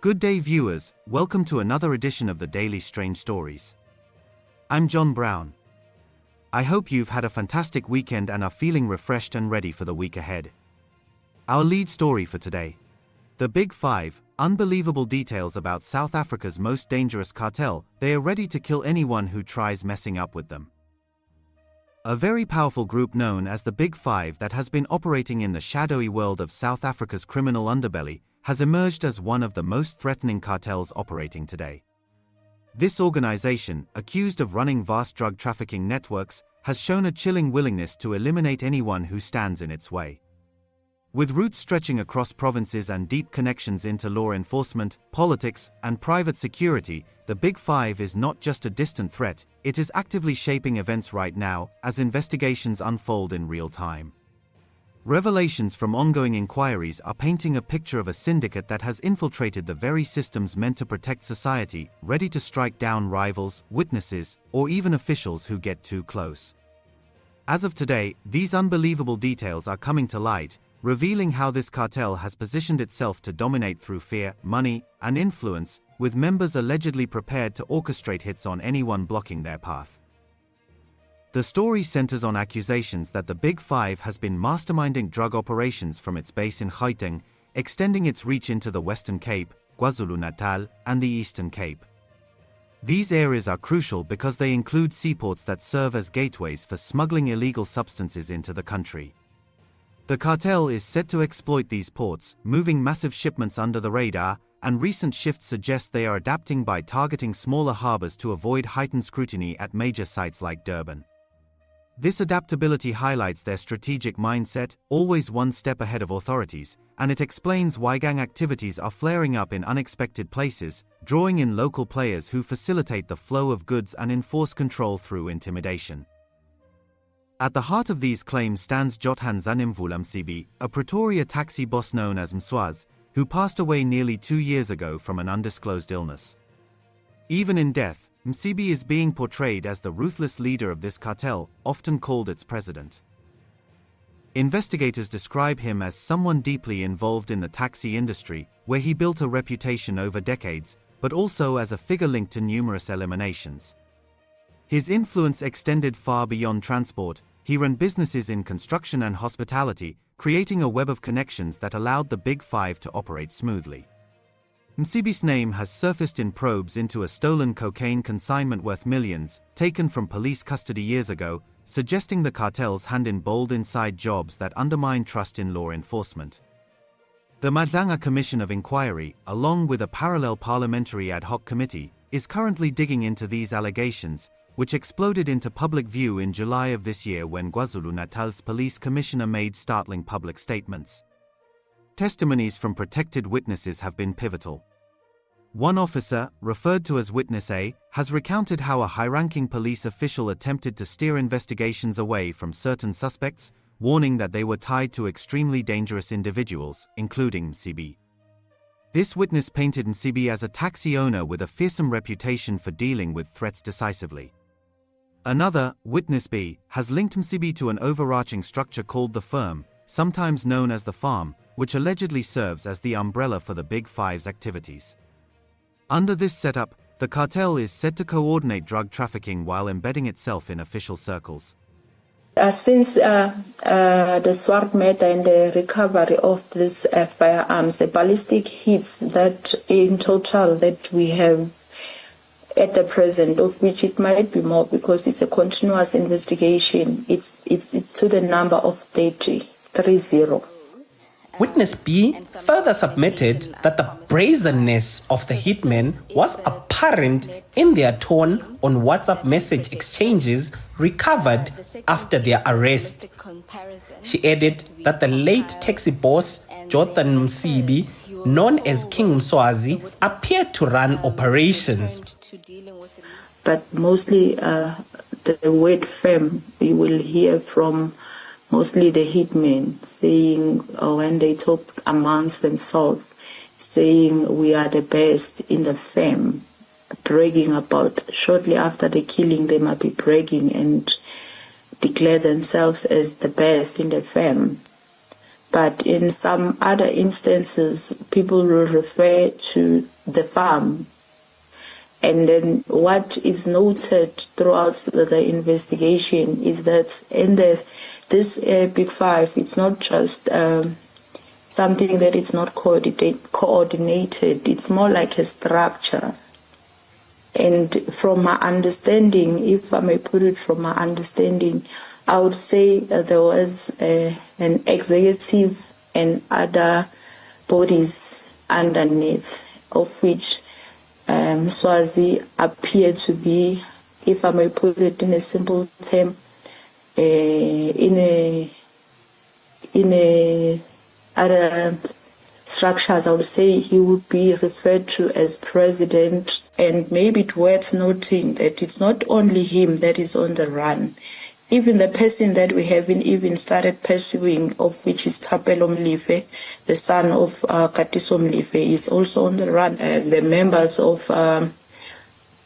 Good day viewers, welcome to another edition of the Daily Strange Stories. I'm John Brown. I hope you've had a fantastic weekend and are feeling refreshed and ready for the week ahead. Our lead story for today. The Big Five, unbelievable details about South Africa's most dangerous cartel. They are ready to kill anyone who tries messing up with them. A very powerful group known as the Big Five that has been operating in the shadowy world of South Africa's criminal underbelly has emerged as one of the most threatening cartels operating today. This organization, accused of running vast drug trafficking networks, has shown a chilling willingness to eliminate anyone who stands in its way. With roots stretching across provinces and deep connections into law enforcement, politics, and private security, the Big Five is not just a distant threat, it is actively shaping events right now as investigations unfold in real time. Revelations from ongoing inquiries are painting a picture of a syndicate that has infiltrated the very systems meant to protect society, ready to strike down rivals, witnesses, or even officials who get too close. As of today, these unbelievable details are coming to light, revealing how this cartel has positioned itself to dominate through fear, money, and influence, with members allegedly prepared to orchestrate hits on anyone blocking their path. The story centers on accusations that the Big Five has been masterminding drug operations from its base in Gauteng, extending its reach into the Western Cape, KwaZulu-Natal, and the Eastern Cape. These areas are crucial because they include seaports that serve as gateways for smuggling illegal substances into the country. The cartel is set to exploit these ports, moving massive shipments under the radar, and recent shifts suggest they are adapting by targeting smaller harbors to avoid heightened scrutiny at major sites like Durban. This adaptability highlights their strategic mindset, always one step ahead of authorities, and it explains why gang activities are flaring up in unexpected places, drawing in local players who facilitate the flow of goods and enforce control through intimidation. At the heart of these claims stands Jothan Zanemvula Msibi, a Pretoria taxi boss known as Mswazi, who passed away nearly 2 years ago from an undisclosed illness. Even in death, Msibi is being portrayed as the ruthless leader of this cartel, often called its president. Investigators describe him as someone deeply involved in the taxi industry, where he built a reputation over decades, but also as a figure linked to numerous eliminations. His influence extended far beyond transport. He ran businesses in construction and hospitality, creating a web of connections that allowed the Big Five to operate smoothly. Msibi's name has surfaced in probes into a stolen cocaine consignment worth millions, taken from police custody years ago, suggesting the cartel's hand in bold inside jobs that undermine trust in law enforcement. The Madlanga Commission of Inquiry, along with a parallel parliamentary ad hoc committee, is currently digging into these allegations, which exploded into public view in July of this year when KwaZulu-Natal's police commissioner made startling public statements. Testimonies from protected witnesses have been pivotal. One officer, referred to as Witness A, has recounted how a high-ranking police official attempted to steer investigations away from certain suspects, warning that they were tied to extremely dangerous individuals, including Msibi. This witness painted Msibi as a taxi owner with a fearsome reputation for dealing with threats decisively. Another, Witness B, has linked Msibi to an overarching structure called the Firm, sometimes known as the Farm, which allegedly serves as the umbrella for the Big Five's activities. Under this setup, the cartel is said to coordinate drug trafficking while embedding itself in official circles. Since the sword matter and the recovery of these firearms, the ballistic hits that in total that we have at the present, of which it might be more because it's a continuous investigation, it's to the number of 30. Witness B further submitted that the brazenness of the hitmen was apparent in their tone on WhatsApp message exchanges recovered after their arrest. She added that the late taxi boss, Jothan Msibi, known as King Mswazi, appeared to run operations. But mostly the word firm, you will hear from mostly the hitmen saying, when they talk amongst themselves, saying we are the best in the firm, bragging about shortly after the killing they might be bragging and declare themselves as the best in the firm. But in some other instances, people will refer to the farm. And then what is noted throughout the investigation is that in this Big Five, it's not just something that is not coordinated. It's more like a structure. And from my understanding, if I may put it from my understanding, I would say there was an executive and other bodies underneath, of which Mswazi appeared to be, if I may put it in a simple term, in a other structures, I would say he would be referred to as president. And maybe it's worth noting that it's not only him that is on the run. Even the person that we haven't even started pursuing, of which is Thapelo Molefe, the son of Katiso Molefe, is also on the run. The members of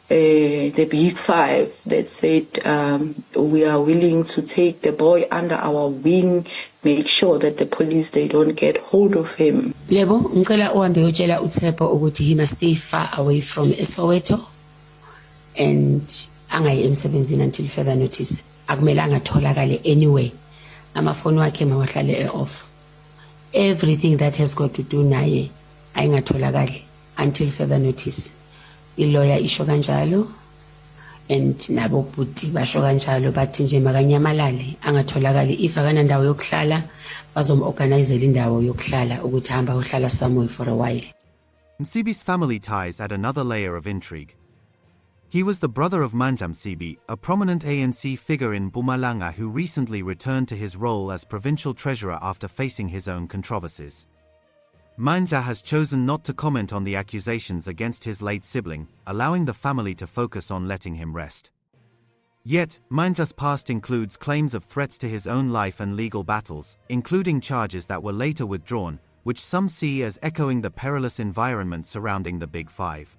the Big Five that said we are willing to take the boy under our wing, make sure that the police, they don't get hold of him. Lebo, ngicela uhambe uyotshela uTshepo ukuthi he must stay far away from Soweto and angayi emsebenzini until further notice. Akumelanga atholakale anyway. Amafoni wakhe mawahlale off. Everything that has got to do naye ayingatholakali until further notice. Ilawyer isho kanjalo and nabo bhuti basho kanjalo bathi nje makanyamalale angatholakali. If akanandawo yokuhlala bazomorganizela indawo yokuhlala ukuthi hamba uhlala somewhere for a while. Msibi's family ties add another layer of intrigue. He was the brother of Mandla Msibi, a prominent ANC figure in Mpumalanga who recently returned to his role as provincial treasurer after facing his own controversies. Mandla has chosen not to comment on the accusations against his late sibling, allowing the family to focus on letting him rest. Yet, Mandla's past includes claims of threats to his own life and legal battles, including charges that were later withdrawn, which some see as echoing the perilous environment surrounding the Big Five.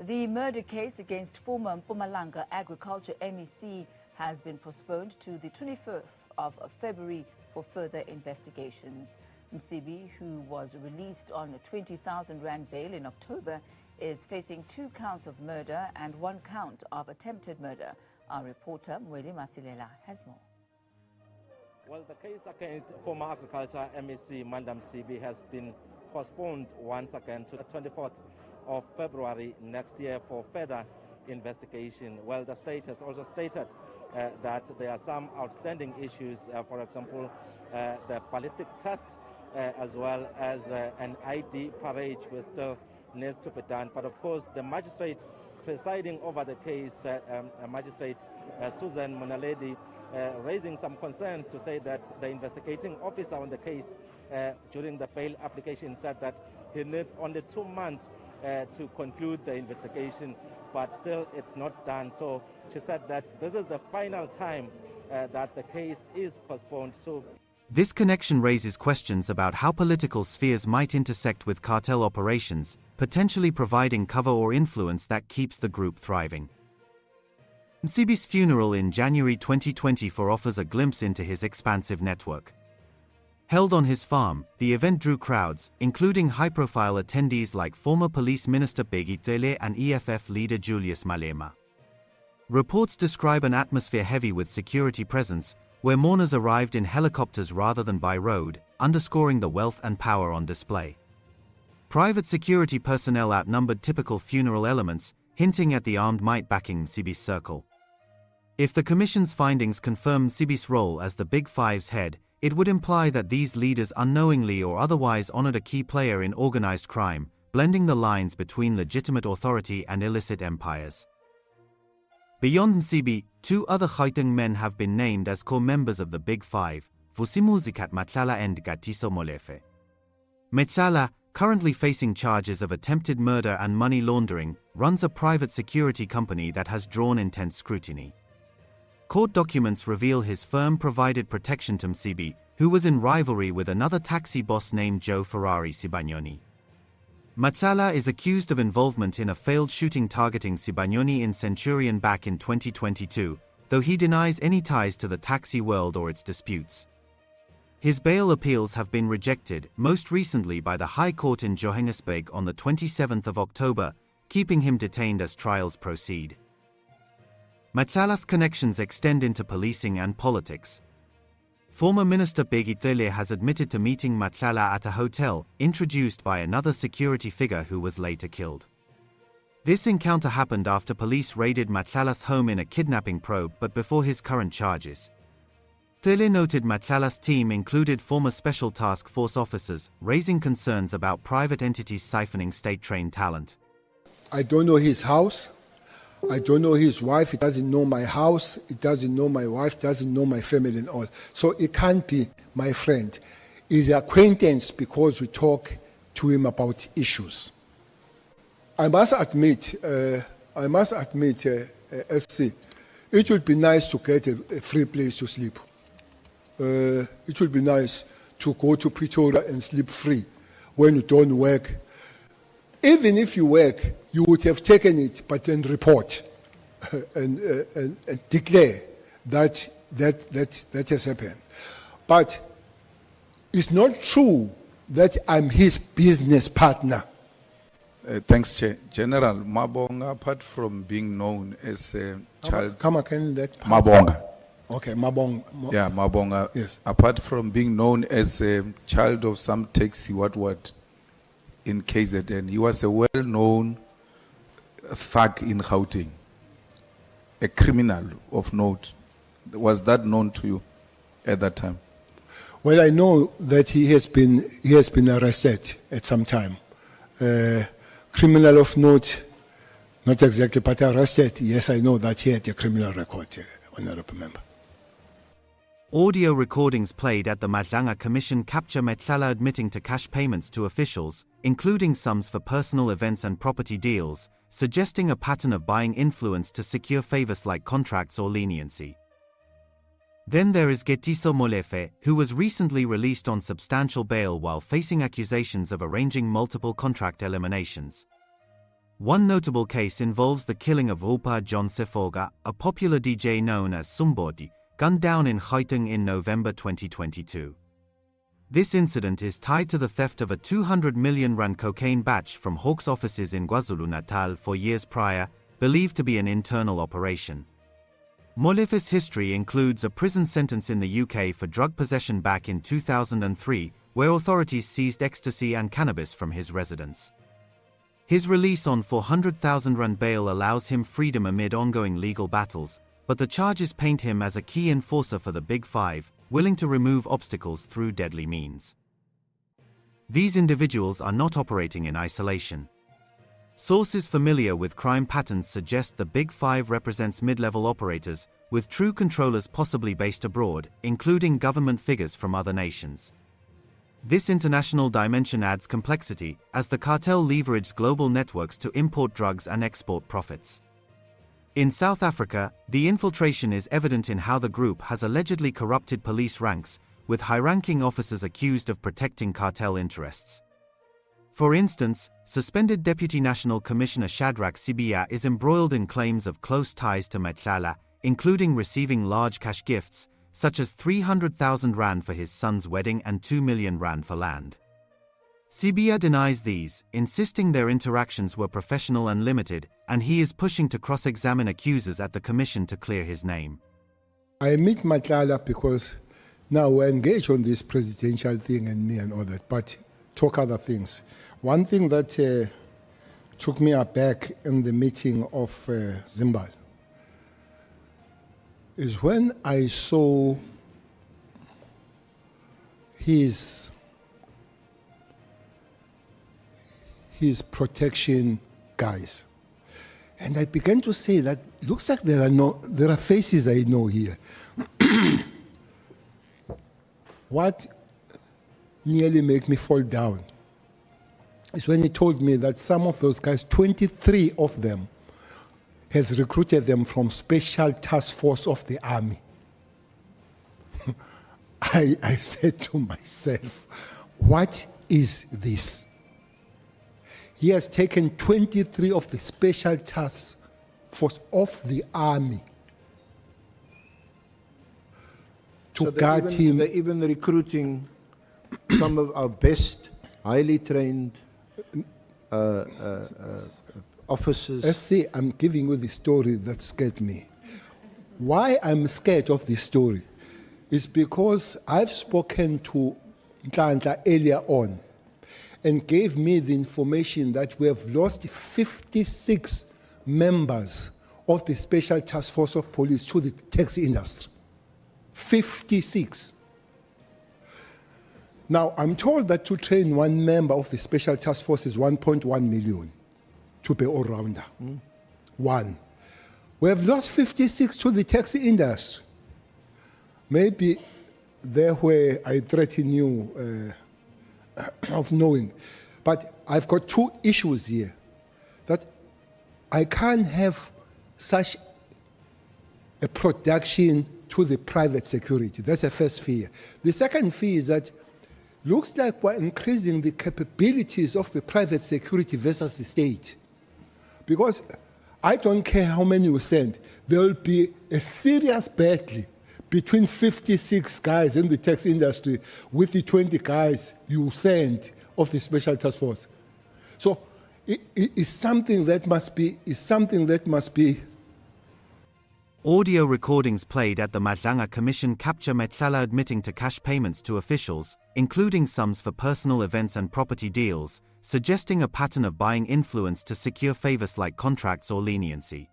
The murder case against former Mpumalanga Agriculture MEC has been postponed to the 21st of February for further investigations. Msibi, who was released on a 20,000 rand bail in October, is facing 2 counts of murder and 1 count of attempted murder. Our reporter, Matlala, has more. Well, the case against former Agriculture MEC Mandla Msibi has been postponed once again to the 24th of February next year for further investigation. Well, the state has also stated that there are some outstanding issues, for example, the ballistic tests, as well as an ID parade which still needs to be done. But of course, the magistrate presiding over the case, Magistrate Susan Monaledi, raising some concerns to say that the investigating officer on the case during the bail application said that he needs only 2 months to conclude the investigation, but still it's not done. So she said that this is the final time that the case is postponed. So this connection raises questions about how political spheres might intersect with cartel operations, potentially providing cover or influence that keeps the group thriving. Msibi's funeral in January 2024 offers a glimpse into his expansive network. Held on his farm, the event drew crowds, including high-profile attendees like former Police Minister Bheki Cele and EFF leader Julius Malema. Reports describe an atmosphere heavy with security presence, where mourners arrived in helicopters rather than by road, underscoring the wealth and power on display. Private security personnel outnumbered typical funeral elements, hinting at the armed might backing Msibi's circle. If the Commission's findings confirm Msibi's role as the Big Five's head, it would imply that these leaders unknowingly or otherwise honored a key player in organized crime, blending the lines between legitimate authority and illicit empires. Beyond Msibi, 2 other Gauteng men have been named as core members of the Big Five, Vusimuzi, Matlala and Katiso Molefe. Matlala, currently facing charges of attempted murder and money laundering, runs a private security company that has drawn intense scrutiny. Court documents reveal his firm provided protection to Msibi, who was in rivalry with another taxi boss named Joe Ferrari Sibanyoni. Matlala is accused of involvement in a failed shooting targeting Sibanyoni in Centurion back in 2022, though he denies any ties to the taxi world or its disputes. His bail appeals have been rejected, most recently by the High Court in Johannesburg on the 27th of October, keeping him detained as trials proceed. Matlala's connections extend into policing and politics. Former Minister Bheki Cele has admitted to meeting Matlala at a hotel, introduced by another security figure who was later killed. This encounter happened after police raided Matlala's home in a kidnapping probe but before his current charges. Cele noted Matlala's team included former Special Task Force officers, raising concerns about private entities siphoning state-trained talent. I don't know his house. I don't know his wife. He doesn't know my house. He doesn't know my wife. Doesn't know my family and all. So it can't be my friend. He's an acquaintance because we talk to him about issues. I must admit, SC, it would be nice to get a free place to sleep. It would be nice to go to Pretoria and sleep free when you don't work. Even if you work, you would have taken it, but then report and declare that has happened. But it's not true that I'm his business partner. Thanks, Chair. General Mabonga, apart from being known as a child... Come again, that part. Mabonga. Okay, Mabonga. Yeah, Mabonga. Yes. Apart from being known as a child of some taxi, what in KZN, he was a well-known thug in Gauteng, a criminal of note. Was that known to you at that time? Well, I know that he has been arrested at some time. Criminal of note, not exactly, but arrested. Yes, I know that he had a criminal record, Honorable Member. Audio recordings played at the Madlanga Commission capture Matlala admitting to cash payments to officials, including sums for personal events and property deals, suggesting a pattern of buying influence to secure favors like contracts or leniency. Then there is Katiso Molefe, who was recently released on substantial bail while facing accusations of arranging multiple contract eliminations. One notable case involves the killing of Upa John Sefoga, a popular DJ known as Sumbodi, gunned down in Gauteng in November 2022. This incident is tied to the theft of a 200 million rand cocaine batch from Hawks offices in KwaZulu-Natal 4 years prior, believed to be an internal operation. Molefe's history includes a prison sentence in the UK for drug possession back in 2003, where authorities seized ecstasy and cannabis from his residence. His release on 400,000 rand bail allows him freedom amid ongoing legal battles, but the charges paint him as a key enforcer for the Big Five, willing to remove obstacles through deadly means. These individuals are not operating in isolation. Sources familiar with crime patterns suggest the Big Five represents mid-level operators, with true controllers possibly based abroad, including government figures from other nations. This international dimension adds complexity, as the cartel leverages global networks to import drugs and export profits. In South Africa, the infiltration is evident in how the group has allegedly corrupted police ranks, with high-ranking officers accused of protecting cartel interests. For instance, suspended Deputy National Commissioner Shadrack Sibiya is embroiled in claims of close ties to Matlala, including receiving large cash gifts, such as 300,000 rand for his son's wedding and 2 million rand for land. Sibiya denies these, insisting their interactions were professional and limited, and he is pushing to cross-examine accusers at the commission to clear his name. I meet Matlala because now we're engaged on this presidential thing and me and all that, but talk other things. One thing that took me aback in the meeting of Zimbabwe is when I saw his protection guys. And I began to say that looks like there are faces I know here. What nearly made me fall down is when he told me that some of those guys, 23 of them, has recruited them from Special Task Force of the Army. I said to myself, what is this? He has taken 23 of the Special Task Force of the Army to guard him. They're even recruiting some of our best, highly trained officers. See, I'm giving you the story that scared me. Why I'm scared of this story is because I've spoken to Ndlandla earlier on and gave me the information that we have lost 56 members of the Special Task Force of Police to the taxi industry. 56. Now, I'm told that to train one member of the Special Task Force is 1.1 million to be all-rounder. One. We have lost 56 to the taxi industry. Maybe there where I threaten you of knowing. But I've got two issues here. That I can't have such a production to the private security. That's the first fear. The second fear is that looks like we're increasing the capabilities of the private security versus the state. Because I don't care how many you send, there will be a serious battle between 56 guys in the taxi industry with the 20 guys you send of the Special Task Force. So it is something that must be. Audio recordings played at the Madlanga Commission capture Matlala admitting to cash payments to officials, including sums for personal events and property deals, suggesting a pattern of buying influence to secure favors like contracts or leniency.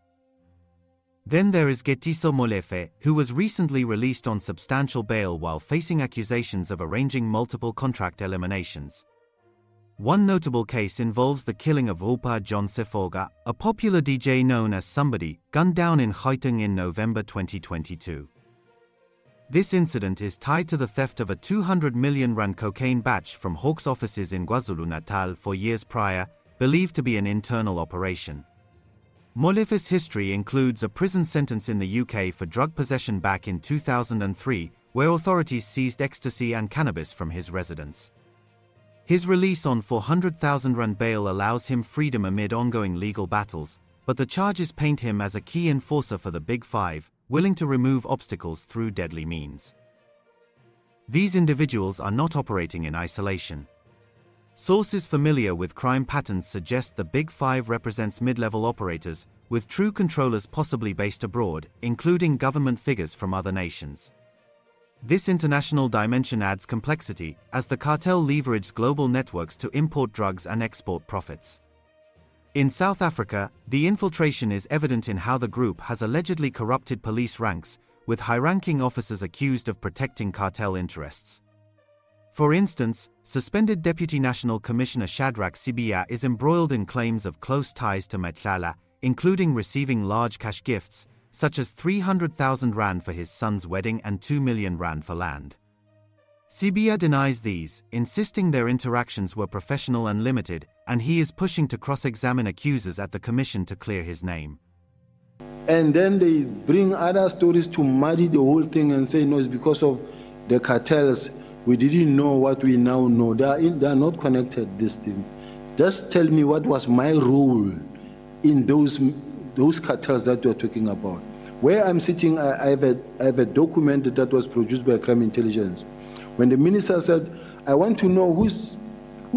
Then there is Katiso Molefe, who was recently released on substantial bail while facing accusations of arranging multiple contract eliminations. One notable case involves the killing of Upa John Sefoga, a popular DJ known as Somebody, gunned down in Gauteng in November 2022. This incident is tied to the theft of a 200 million rand cocaine batch from Hawks offices in KwaZulu-Natal 4 years prior, believed to be an internal operation. Molefe's history includes a prison sentence in the UK for drug possession back in 2003, where authorities seized ecstasy and cannabis from his residence. His release on 400,000 rand bail allows him freedom amid ongoing legal battles, but the charges paint him as a key enforcer for the Big Five, willing to remove obstacles through deadly means. These individuals are not operating in isolation. Sources familiar with crime patterns suggest the Big Five represents mid-level operators, with true controllers possibly based abroad, including government figures from other nations. This international dimension adds complexity, as the cartel leveraged global networks to import drugs and export profits. In South Africa, the infiltration is evident in how the group has allegedly corrupted police ranks, with high-ranking officers accused of protecting cartel interests. For instance, suspended Deputy National Commissioner Shadrack Sibiya is embroiled in claims of close ties to Matlala, including receiving large cash gifts, such as 300,000 rand for his son's wedding and 2 million rand for land. Sibiya denies these, insisting their interactions were professional and limited, and he is pushing to cross-examine accusers at the commission to clear his name. And then they bring other stories to muddy the whole thing and say, no, it's because of the cartels. We didn't know what we now know. They are not connected, this thing. Just tell me what was my role in those cartels that you're talking about. Where I'm sitting, I have a document that was produced by crime intelligence. When the minister said, I want to know who's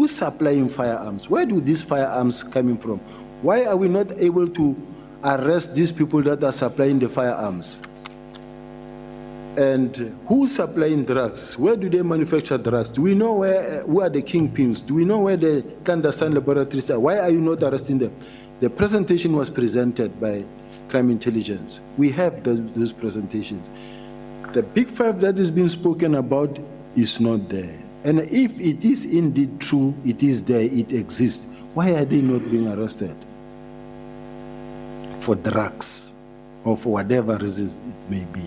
supplying firearms. Where do these firearms coming from? Why are we not able to arrest these people that are supplying the firearms? And who's supplying drugs? Where do they manufacture drugs? Do we know who are the kingpins? Do we know where the clandestine laboratories are? Why are you not arresting them? The presentation was presented by crime intelligence. We have those presentations. The Big Five that is being spoken about is not there. And if it is indeed true, it is there, it exists, why are they not being arrested? For drugs or for whatever reasons it may be.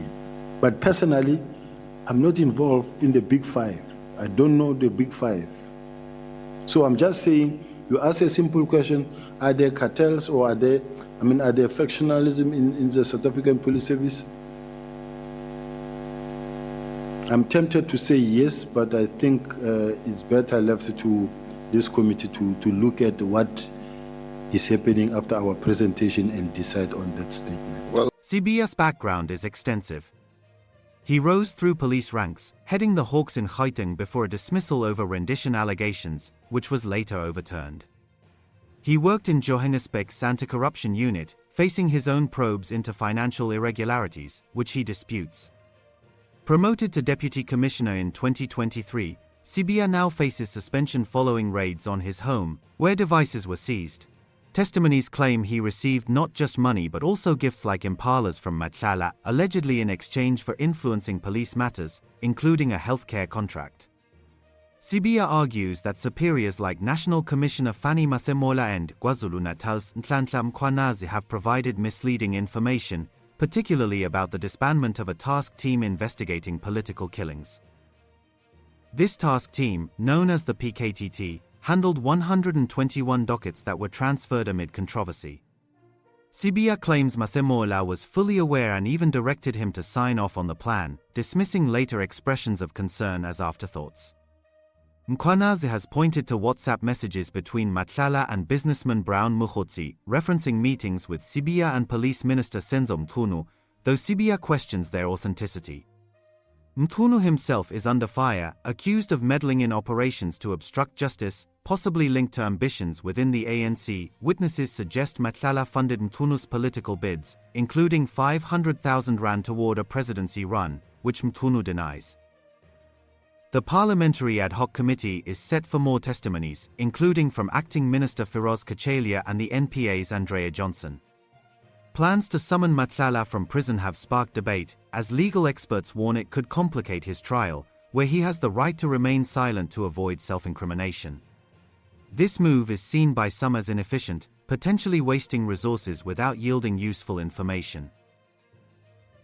But personally, I'm not involved in the Big Five. I don't know the Big Five. So I'm just saying, you ask a simple question, are there cartels or are there factionalism in the South African Police Service? I'm tempted to say yes, but I think it's better left to this committee to look at what is happening after our presentation and decide on that statement. Sibiya's background is extensive. He rose through police ranks, heading the Hawks in Gauteng before a dismissal over rendition allegations, which was later overturned. He worked in Johannesburg's anti-corruption unit, facing his own probes into financial irregularities, which he disputes. Promoted to deputy commissioner in 2023, Sibiya now faces suspension following raids on his home, where devices were seized. Testimonies claim he received not just money but also gifts like impalas from Matlala, allegedly in exchange for influencing police matters, including a healthcare contract. Sibiya argues that superiors like National Commissioner Fanny Masemola and KwaZulu-Natal's Mandla Msibi have provided misleading information, particularly about the disbandment of a task team investigating political killings. This task team, known as the PKTT, handled 121 dockets that were transferred amid controversy. Sibiya claims Masemola was fully aware and even directed him to sign off on the plan, dismissing later expressions of concern as afterthoughts. Mswazi has pointed to WhatsApp messages between Matlala and businessman Brown Mukhotsi, referencing meetings with Sibiya and Police Minister Senzo Mchunu, though Sibiya questions their authenticity. Mchunu himself is under fire, accused of meddling in operations to obstruct justice, possibly linked to ambitions within the ANC. Witnesses suggest Matlala funded Mchunu's political bids, including 500,000 rand toward a presidency run, which Mchunu denies. The Parliamentary Ad Hoc Committee is set for more testimonies, including from Acting Minister Firoz Kachelia and the NPA's Andrea Johnson. Plans to summon Matlala from prison have sparked debate, as legal experts warn it could complicate his trial, where he has the right to remain silent to avoid self-incrimination. This move is seen by some as inefficient, potentially wasting resources without yielding useful information.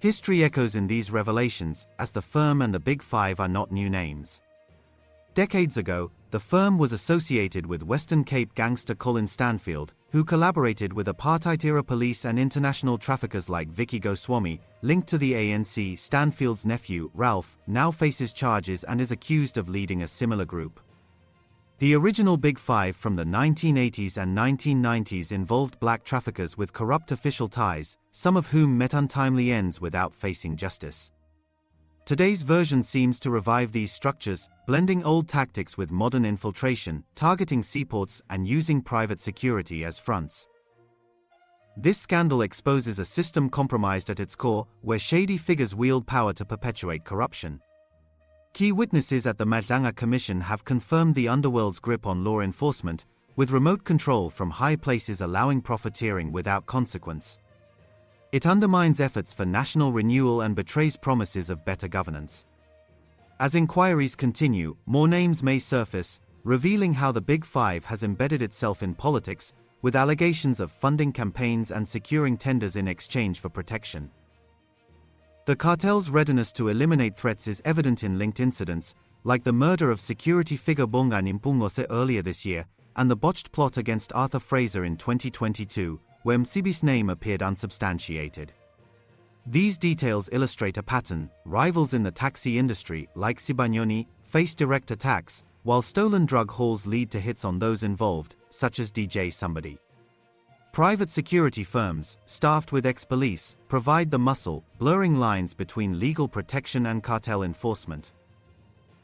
History echoes in these revelations, as the firm and the Big Five are not new names. Decades ago, the firm was associated with Western Cape gangster Colin Stanfield, who collaborated with apartheid-era police and international traffickers like Bheki Goswami, linked to the ANC. Stanfield's nephew, Ralph, now faces charges and is accused of leading a similar group. The original Big Five from the 1980s and 1990s involved black traffickers with corrupt official ties, some of whom met untimely ends without facing justice. Today's version seems to revive these structures, blending old tactics with modern infiltration, targeting seaports and using private security as fronts. This scandal exposes a system compromised at its core, where shady figures wield power to perpetuate corruption. Key witnesses at the Madlanga Commission have confirmed the Underworld's grip on law enforcement, with remote control from high places allowing profiteering without consequence. It undermines efforts for national renewal and betrays promises of better governance. As inquiries continue, more names may surface, revealing how the Big Five has embedded itself in politics, with allegations of funding campaigns and securing tenders in exchange for protection. The cartel's readiness to eliminate threats is evident in linked incidents, like the murder of security figure Bongani Mpungose earlier this year, and the botched plot against Arthur Fraser in 2022, where Msibi's name appeared unsubstantiated. These details illustrate a pattern. Rivals in the taxi industry, like Sibanyoni, face direct attacks, while stolen drug hauls lead to hits on those involved, such as DJ Somebody. Private security firms, staffed with ex-police, provide the muscle, blurring lines between legal protection and cartel enforcement.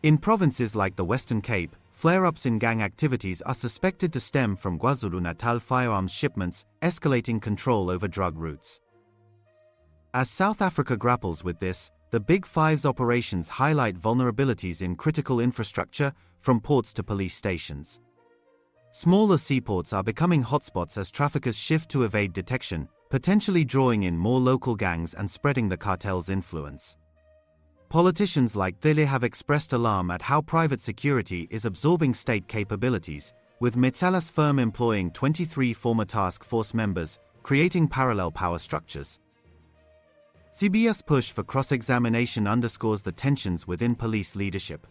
In provinces like the Western Cape, flare-ups in gang activities are suspected to stem from KwaZulu-Natal firearms shipments, escalating control over drug routes. As South Africa grapples with this, the Big Five's operations highlight vulnerabilities in critical infrastructure, from ports to police stations. Smaller seaports are becoming hotspots as traffickers shift to evade detection, potentially drawing in more local gangs and spreading the cartel's influence. Politicians like Cele have expressed alarm at how private security is absorbing state capabilities, with Matlala's firm employing 23 former task force members, creating parallel power structures. Sibiya's push for cross-examination underscores the tensions within police leadership.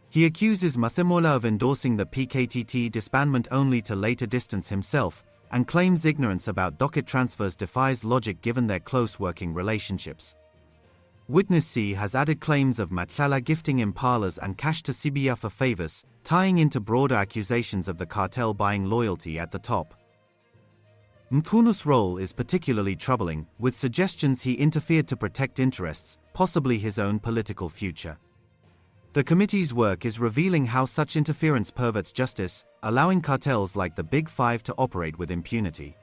He accuses Masemola of endorsing the PKTT disbandment only to later distance himself, and claims ignorance about docket transfers defies logic given their close working relationships. Witness C has added claims of Matlala gifting impalas and cash to Sibiya for favors, tying into broader accusations of the cartel buying loyalty at the top. Mchunu's role is particularly troubling, with suggestions he interfered to protect interests, possibly his own political future. The committee's work is revealing how such interference perverts justice, allowing cartels like the Big Five to operate with impunity.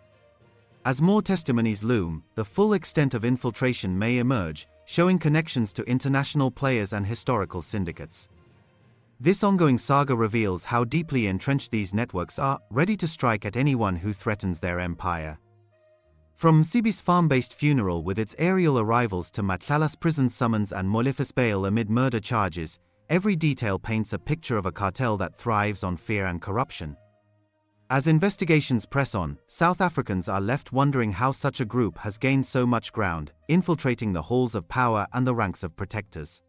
As more testimonies loom, the full extent of infiltration may emerge, showing connections to international players and historical syndicates. This ongoing saga reveals how deeply entrenched these networks are, ready to strike at anyone who threatens their empire. From Msibi's farm-based funeral with its aerial arrivals to Matlala's prison summons and Molefe's bail amid murder charges, every detail paints a picture of a cartel that thrives on fear and corruption. As investigations press on, South Africans are left wondering how such a group has gained so much ground, infiltrating the halls of power and the ranks of protectors.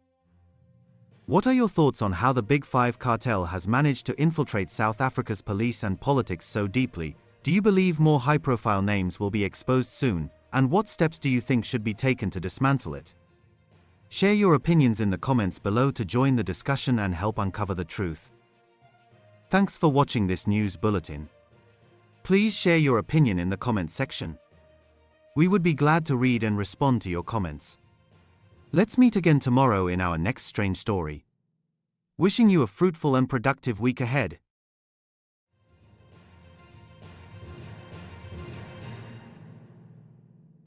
What are your thoughts on how the Big Five cartel has managed to infiltrate South Africa's police and politics so deeply? Do you believe more high-profile names will be exposed soon, and what steps do you think should be taken to dismantle it? Share your opinions in the comments below to join the discussion and help uncover the truth. Thanks for watching this news bulletin. Please share your opinion in the comments section. We would be glad to read and respond to your comments. Let's meet again tomorrow in our next strange story. Wishing you a fruitful and productive week ahead.